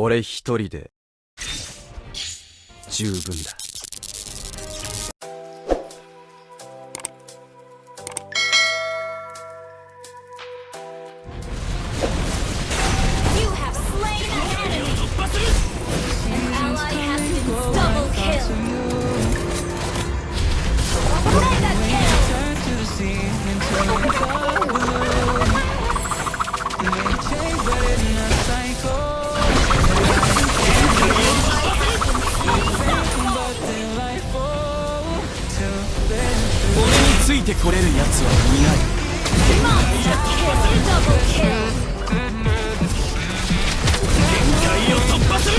俺一人で十分だ。ついてこれるやつはいない。限界を突破する。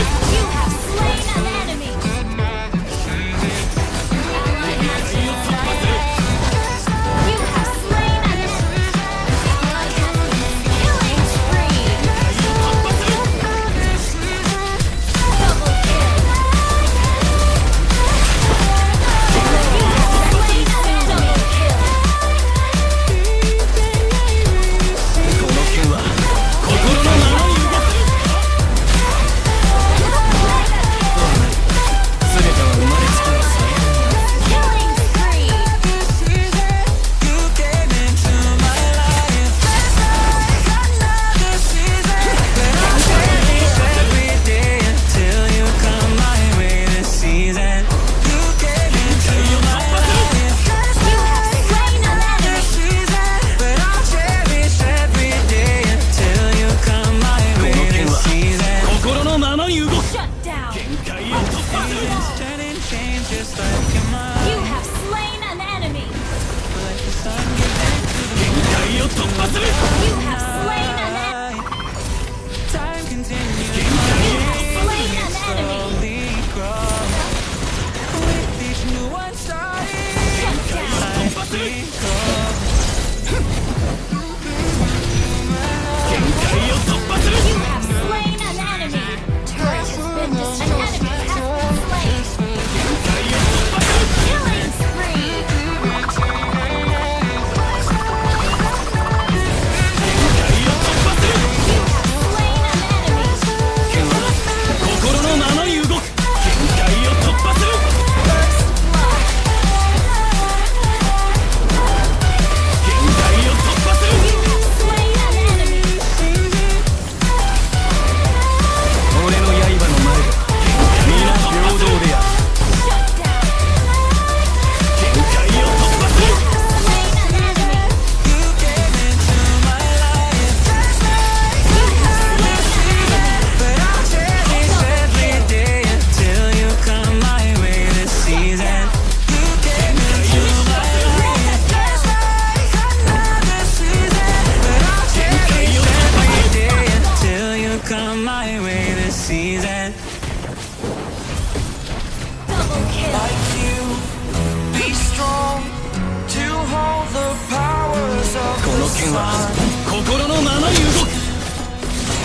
心のままに動く。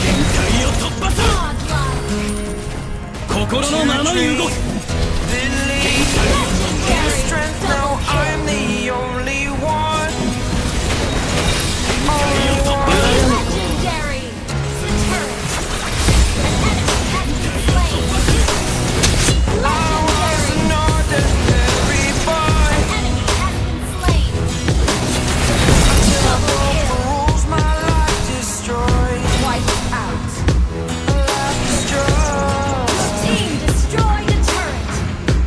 限界を突破する。心のままに動く。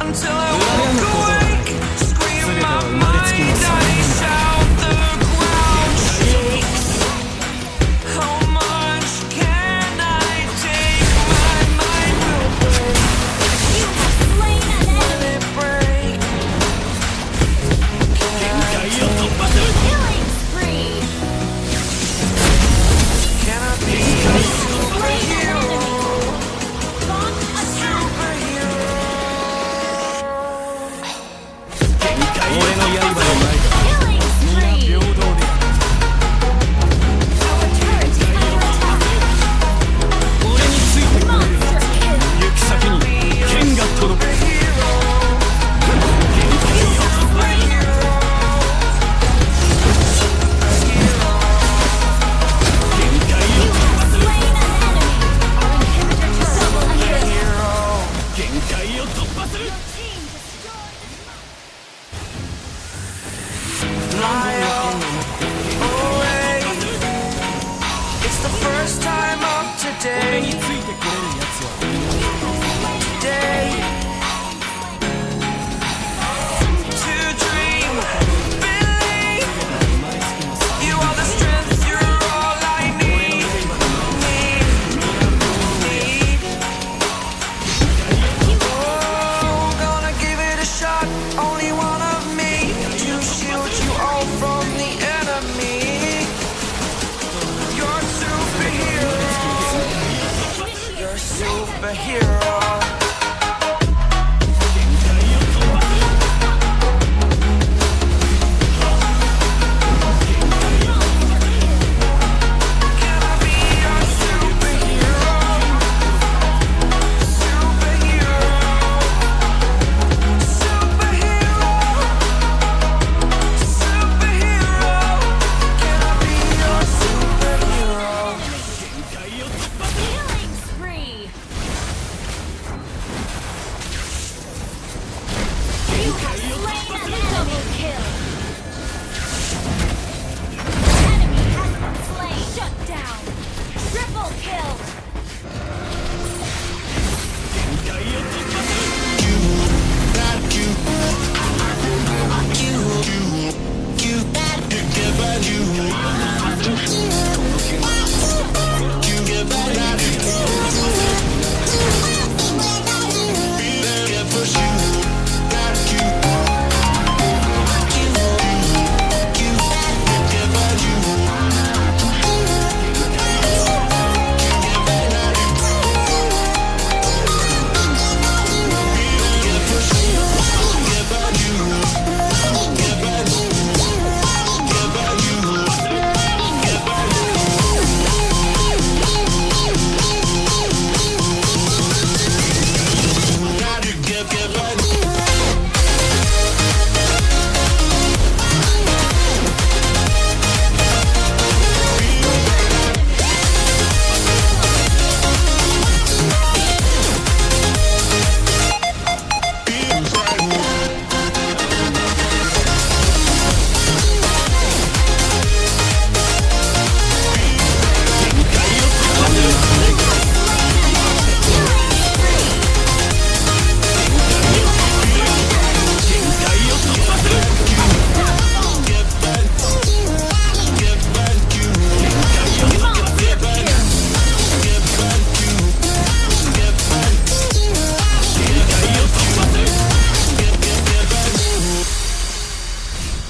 Until I walk awake. superhero. Can I be your superhero? Superhero. Superhero. Superhero. Can I be your superhero? Killing spree! You have slain an double kill! Enemy has been slain! Shut down! Triple kill!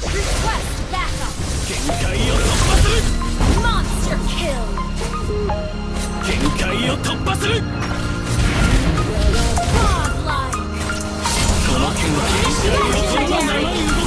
Request backup! Monster kill! 限界を突破する Godlike! この剣は限界を突破する